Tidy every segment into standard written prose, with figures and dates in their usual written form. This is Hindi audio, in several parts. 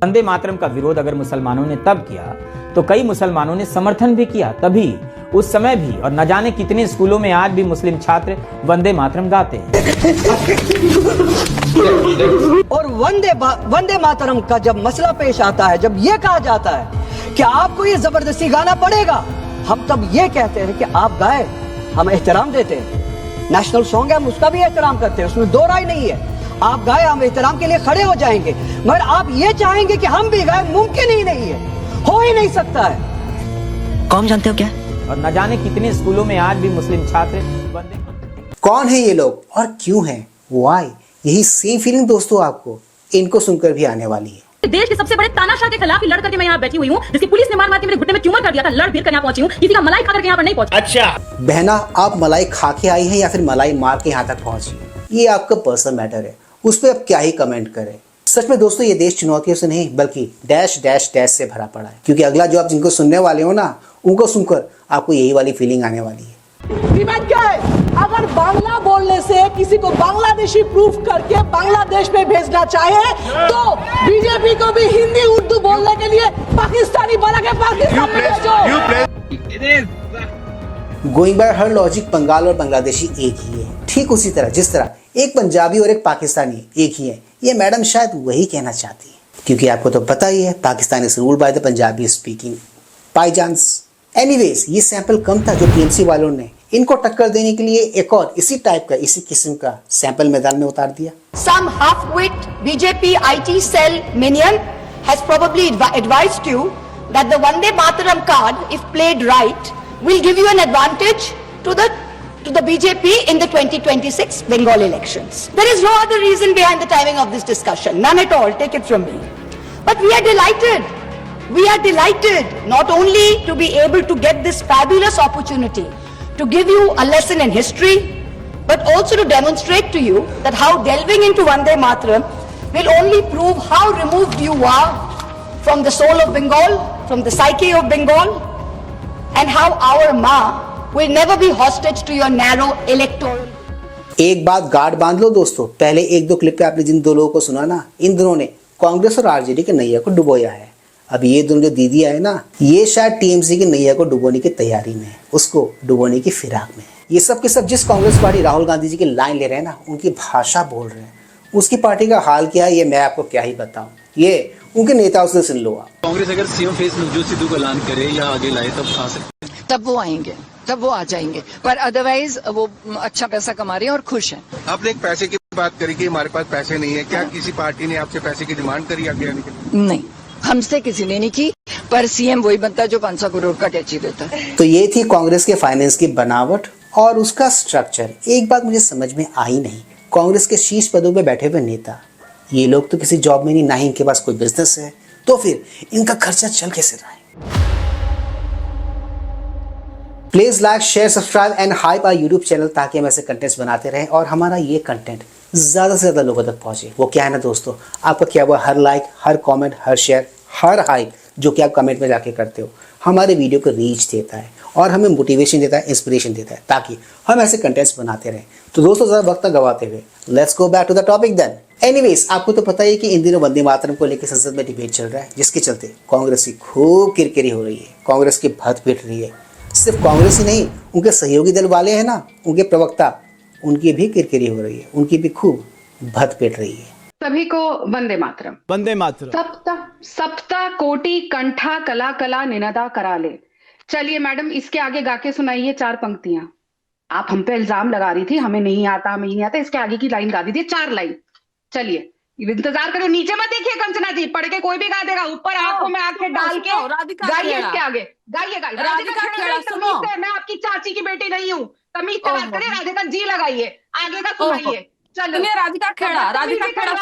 वंदे मातरम का विरोध अगर मुसलमानों ने तब किया तो कई मुसलमानों ने समर्थन भी किया तभी, उस समय भी, और न जाने कितने स्कूलों में आज भी मुस्लिम छात्र वंदे मातरम गाते हैं। और वंदे मातरम का जब मसला पेश आता है, जब ये कहा जाता है कि आपको ये जबरदस्ती गाना पड़ेगा, हम तब ये कहते हैं कि आप गाए, हम एहतराम देते हैं। नेशनल सॉन्ग है, हम उसका भी एहतराम करते हैं, उसमें दो राय नहीं है। आप गाए, हम एहतराम के लिए खड़े हो जाएंगे, मगर आप ये चाहेंगे कि हम भी गाए, मुमकिन ही नहीं है, हो ही नहीं सकता है। कौन जानते हो क्या? और न जाने कितने स्कूलों में आज भी मुस्लिम छात्र वंदे। कौन है ये लोग और क्यों हैं? व्हाई? यही सेम फीलिंग दोस्तों आपको इनको सुनकर भी आने वाली है। देश के सबसे बड़े तानाशाह के खिलाफ लड़ करके मैं यहाँ बैठी हुई हूँ, जिसकी पुलिस ने मार मार के मेरे घुटने में ट्यूमर कर दिया था, लड़ फिर कर यहाँ पहुंची हूँ, किसी का मलाई खा करके यहाँ पर नहीं पहुंची। अच्छा बहना, आप मलाई खा के आई हैं या फिर मलाई मार के यहाँ तक पहुंची है, ये आपका पर्सनल मैटर है, उस पर आप क्या ही कमेंट करें। सच में दोस्तों, ये देश चुनौतियों से नहीं बल्कि डैश डैश डैश से भरा पड़ा है, क्योंकि अगला जो आप जिनको सुनने वाले हो ना, उनको सुनकर आपको यही वाली फीलिंग आने वाली है। डिमांड क्या है? अगर बांग्ला बोलने से किसी को बांग्लादेशी प्रूफ करके बांग्लादेश में भेजना चाहे तो बीजेपी को भी हिंदी उर्दू बोलने के लिए पाकिस्तानी बना के पाकिस्तान में भेजो। Going by her logic, Bengal और बांग्लादेशी एक ही है, ठीक उसी तरह जिस तरह एक पंजाबी और एक पाकिस्तानी एक ही है। ये मैडम शायद वही कहना चाहती है, क्योंकि आपको तो पता ही है Pakistan is ruled by the Punjabi speaking पाईजान्स। एनीवेज, ये सैंपल कम था जो टीएमसी वालों ने इनको टक्कर देने के लिए एक और इसी टाइप का, इसी किस्म का सैंपल मैदान में उतार दिया। Some half-wit BJP IT cell minion has probably advised you that the Vande Mataram card, if played right, will give you an advantage to the BJP in the 2026 Bengal elections. There is no other reason behind the timing of this discussion, none at all, take it from me. But we are delighted. We are delighted not only to be able to get this fabulous opportunity to give you a lesson in history, but also to demonstrate to you that how delving into Vande Mataram will only prove how removed you are from the soul of Bengal, from the psyche of Bengal, and how our Ma will never be hostage to your narrow electoral. एक बात गार्ड बांध लो दोस्तों, पहले एक दो क्लिप पे आपने जिन दो लोगों को सुना ना, इन दोनों ने कांग्रेस और आरजेडी के नैया को डुबोया है। अब ये दोनों जो दीदी है ना, ये शायद टीएमसी की नैया को डुबोने की तैयारी में है, उसको डुबोने की फिराक में है। ये सब के सब जिस कांग्रेस पार्टी राहुल गांधी जी की लाइन ले रहे हैं ना, उनकी भाषा बोल रहे हैं, उसकी पार्टी का हाल क्या है ये मैं आपको क्या ही बताऊं, ये उनके नेताओं से सुन लो आप। कांग्रेस अगर सीएम फेस नवजोत सिद्धू का ऐलान करे या आगे लाए तब आ सकते हैं, तब वो आएंगे, तब वो आ जाएंगे, पर अदरवाइज वो अच्छा पैसा कमा रहे हैं और खुश हैं। आपने एक पैसे की बात करी कि हमारे पास पैसे नहीं है, क्या किसी पार्टी ने आपसे पैसे की डिमांड करी आगे आने के? नहीं, हमसे किसी ने नहीं की, पर सीएम वही बनता है जो 500 करोड़ का टैक्सी देता है। तो ये थी कांग्रेस के फाइनेंस की बनावट और उसका स्ट्रक्चर। एक बात मुझे समझ में आई नहीं, कांग्रेस के शीर्ष पदों पे बैठे हुए नेता, ये लोग तो किसी जॉब में नहीं, ना ही इनके पास कोई बिजनेस है, तो फिर इनका खर्चा चल कैसे रहा है? Please like, share, subscribe and hype our YouTube channel, ताकि हम ऐसे कंटेंट्स बनाते रहें और हमारा ये कंटेंट ज़्यादा से ज़्यादा लोगों तक पहुंचे। वो क्या है ना दोस्तों, आपका क्या हुआ, हर लाइक, हर कमेंट, हर शेयर, हर हाइप जो कि आप कमेंट में जाके करते हो, हमारे वीडियो को रीच देता है और हमें मोटिवेशन देता है, इंस्पिरेशन देता है, ताकि हम ऐसे कंटेंट्स बनाते रहें। तो दोस्तों ज़्यादा वक्त गवाते हुए let's go back to the topic then. Anyways, आपको तो पता ही है कि इन दिनों वंदे मातरम को लेकर संसद में डिबेट चल रहा है, जिसके चलते कांग्रेस की खूब किरकिरी हो रही है, कांग्रेस की भत पिट रही है। सिर्फ कांग्रेस ही नहीं, उनके सहयोगी दल वाले हैं ना, उनके प्रवक्ता, उनकी भी किरकिरी हो रही है, उनकी भी खूब भत पिट रही है। सभी को वंदे मातरम। वंदे मातरम। सप्त कोटि कंठा कला कला निनदा कराले। चलिए मैडम, इसके आगे गा के सुनाइए 4 पंक्तियां। आप हम पे इल्जाम लगा रही थी हमें नहीं आता, हमें नहीं आता, इसके आगे की लाइन गा दीजिए, 4 लाइन। चलिए इंतजार करो, नीचे मत देखिए कंचना जी, पढ़ के कोई भी गा देगा, ऊपर आंखों में आंखें डाल के गाइए, इसके आगे गाइए। राधिका खेड़ा सुनो, मैं आपकी चाची की बेटी नहीं हूँ, तमीज से बात करिए, राधिका जी लगाइए, आगे का सुनाइए। सुनिए राधिका खेड़ा,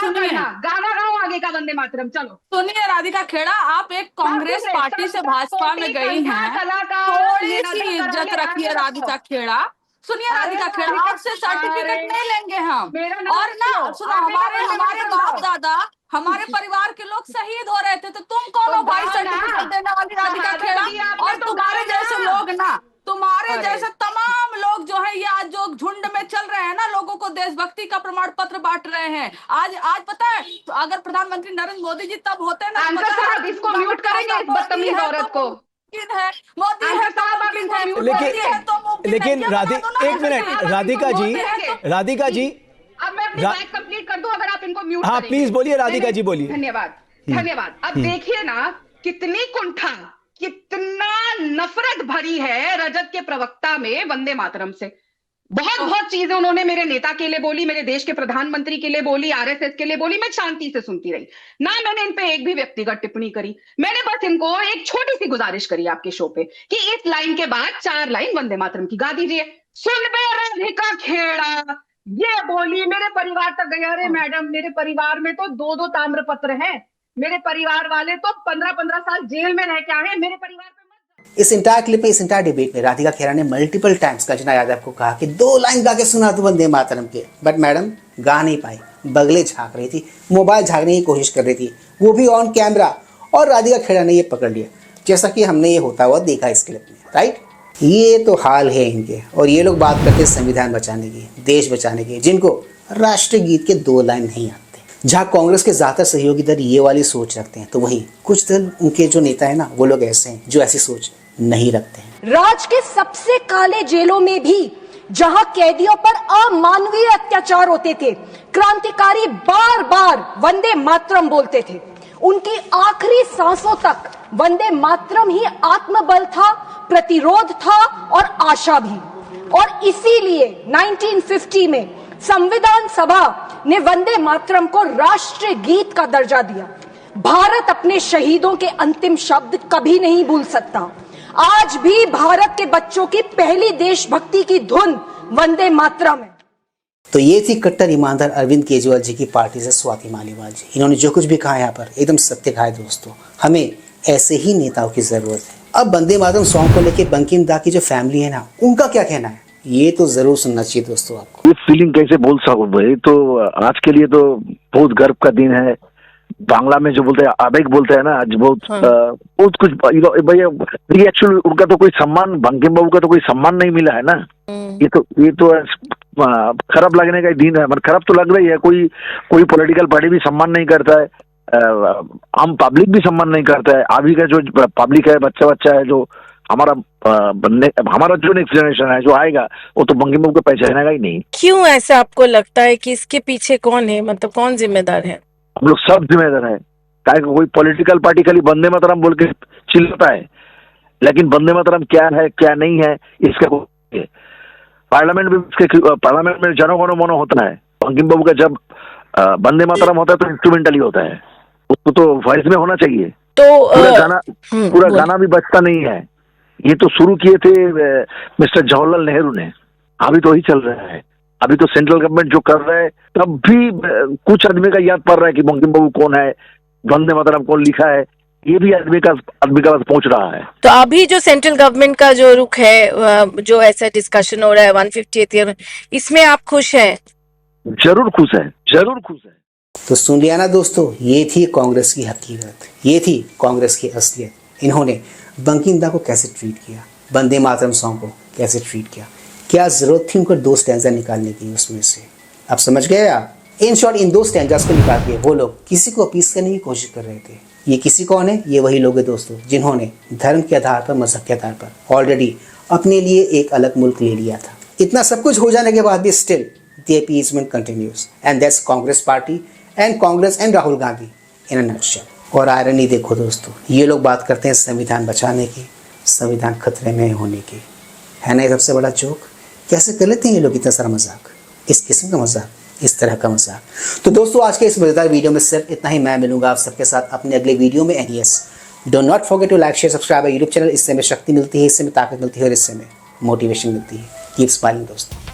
सुनिए, गाना गाओ आगे का वंदे मातरम। चलो सुनिए राधिका खेड़ा, आप एक कांग्रेस पार्टी से भाजपा में गई हैं, थोड़ी सी इज्जत रखिए राधिका खेड़ा। सुनिए राधिका खेड़ा, आपसे सर्टिफिकेट नहीं लेंगे हम, और ना सुनो, हमारे बाप दादा, हमारे परिवार के लोग शहीद हो रहे थे, तो तुम कौन हो भाई सर्टिफिकेट देने वाली राधिका खेड़ा? और तुम्हारे जैसे लोग ना, तुम्हारे जैसे तमाम लोग लोग जो है ये आज जो झुंड में चल रहे हैं ना, लोगों को देशभक्ति का प्रमाण पत्र बांट रहे हैं। आज पता है, तो अगर प्रधानमंत्री नरेंद्र मोदी जी तब होते ना, इसको म्यूट करेंगे इस बदतमीज औरत को। मोदी है तो लेकिन एक मिनट राधिका जी अब मैं अपनी बात कंप्लीट कर दूं अगर आप इनको म्यूट हाँ प्लीज बोलिए राधिका जी बोलिए। धन्यवाद। अब देखिए ना कितनी कुंठा, कितना नफरत भरी है रजत के प्रवक्ता में वंदे मातरम से। बहुत चीजें उन्होंने मेरे नेता के लिए बोली, मेरे देश के प्रधानमंत्री के लिए बोली, आरएसएस के लिए बोली। मैं शांति से सुनती रही ना, मैंने इन पे एक भी व्यक्तिगत टिप्पणी करी। मैंने बस इनको एक छोटी सी गुजारिश करी आपके शो पे कि इस लाइन के बाद 4 लाइन वंदे मातरम की गा दीजिए। सुन बे राधिका खेड़ा, ये बोली मेरे परिवार तक गया। अरे मैडम, मेरे परिवार में तो 2 ताम्रपत्र हैं। मेरे परिवार वाले तो 15-15 साल जेल में रह के आए हैं। मेरे परिवार पे इस इंटायर क्लिप में, इस इंटायर डिबेट में राधिका खेड़ा ने मल्टीपल टाइम्स कंचना यादव को कहा कि 2 लाइन गा के सुना दो वंदे मातरम के, बट मैडम गा नहीं पाई। बगले झांक रही थी, मोबाइल झांकने की कोशिश कर रही थी, वो भी ऑन कैमरा, और राधिका खेड़ा ने ये पकड़ लिया, जैसा कि हमने ये होता हुआ देखा इस क्लिप में, राइट। ये तो हाल है इनके। और ये लोग बात करते हैं संविधान बचाने की, देश बचाने की, जिनको राष्ट्रीय गीत के 2 लाइन नहीं आते। जहाँ कांग्रेस के ज्यादातर सहयोगी दल ये वाली सोच रखते हैं, तो वहीं कुछ दल, उनके जो नेता है ना, वो लोग ऐसे हैं जो ऐसी सोच नहीं रखते हैं। राज के सबसे काले जेलों में भी जहां कैदियों पर अमानवीय अत्याचार होते थे, क्रांतिकारी बार बार वंदे मातरम बोलते थे। उनकी आखिरी सांसों तक वंदे मातरम ही आत्मबल था, प्रतिरोध था और आशा भी। और इसीलिए 1950 में संविधान सभा ने वंदे मातरम को राष्ट्रीय गीत का दर्जा दिया। भारत अपने शहीदों के अंतिम शब्द कभी नहीं भूल सकता। आज भी भारत के बच्चों की पहली देशभक्ति की धुन वंदे मातरम है। तो ये थी कट्टर ईमानदार अरविंद केजरीवाल जी की पार्टी से स्वाति मालीवाल जी। इन्होंने जो कुछ भी कहा यहाँ पर एकदम सत्य कहा है दोस्तों। हमें ऐसे ही नेताओं की जरूरत है। अब वंदे मातरम सॉन्ग को लेके बंकिम दा की जो फैमिली है ना, उनका क्या कहना है, ये तो जरूर सुनना चाहिए दोस्तों आपको। ये फीलिंग कैसे बोल सकूं भाई, तो आज के लिए तो बहुत गर्व का दिन है। बांग्ला में जो बोलते हैं आवेग बोलते हैं ना, आज बहुत कुछ भाई। एक्चुअली उनका तो कोई सम्मान, बंकिम बाबू का तो कोई सम्मान नहीं मिला है ना। ये तो खराब लगने का दिन है। खराब तो लग रही है। कोई पॉलिटिकल पार्टी भी सम्मान नहीं करता है, आम पब्लिक भी सम्मान नहीं करता है। अभी का जो पब्लिक है, बच्चा है, जो हमारा जो नेक्स्ट जनरेशन है जो आएगा, वो तो बंकिम बाबू को पहचानेगा ही नहीं। क्यों ऐसा आपको लगता है कि इसके पीछे कौन है, मतलब कौन जिम्मेदार है? हम लोग सब जिम्मेदार है। कोई पॉलिटिकल पार्टी खाली वंदे मातरम बोल के चिल्लाता है, लेकिन वंदे मातरम क्या है क्या नहीं है इसका पार्लियामेंट में जनगण मन होता है। बंकिम बाबू का जब वंदे मातरम होता है तो इंस्ट्रूमेंटली होता है, उसको तो वॉइस में होना चाहिए। तो पूरा गाना भी बजता नहीं है। ये तो शुरू किए थे मिस्टर जवाहरलाल नेहरू ने, अभी तो वही चल रहा है। अभी तो सेंट्रल गवर्नमेंट जो कर रहा है, तब भी कुछ आदमी का याद पड़ रहा है कि बंकिम बाबू कौन है, वंदे मातरम कौन लिखा है, ये भी आदमी का पास पहुंच रहा है। तो अभी जो सेंट्रल गवर्नमेंट का जो रुख है, जो ऐसा डिस्कशन हो रहा है 150th ईयर में, इसमें आप खुश हैं? जरूर खुश है, जरूर खुश है। तो सुन लिया ना दोस्तों, ये थी कांग्रेस की हकीकत, ये थी कांग्रेस की असलियत। इन्होंने बंकिम दा को कैसे ट्रीट किया, वंदे मातरम सॉन्ग को कैसे ट्रीट किया, क्या जरूरत थी उनको 2 स्टैंजा निकालने की उसमें से। आप समझ गए आप? इन शॉर्ट, इन 2 स्टैंजास को निकाल के वो लोग किसी को अपीस करने की कोशिश कर रहे थे। ये किसी कौन है? ये वही लोग हैं दोस्तों जिन्होंने धर्म के आधार पर, मजहब के आधार पर ऑलरेडी अपने लिए एक अलग मुल्क ले लिया था। इतना सब कुछ हो जाने के बाद भी still the appeasement continues, and that's Congress party and Congress and Rahul Gandhi in a nutshell. और आयरनी देखो दोस्तों, ये लोग बात करते हैं संविधान बचाने की, संविधान खतरे में होने की, है ना। ये सबसे बड़ा जोक। कैसे कर लेते हैं ये लोग इतना सारा मजाक, इस किस्म का मजाक, इस तरह का मजाक। तो दोस्तों आज के इस मजेदार वीडियो में सिर्फ इतना ही। मैं मिलूंगा आप सबके साथ अपने अगले वीडियो में। And yes, do not forget to like share subscribe YouTube channel. इससे हमें शक्ति मिलती है, इससे हमें ताकत मिलती है और इससे हमें मोटिवेशन मिलती है। कीप स्माइलिंग दोस्तों।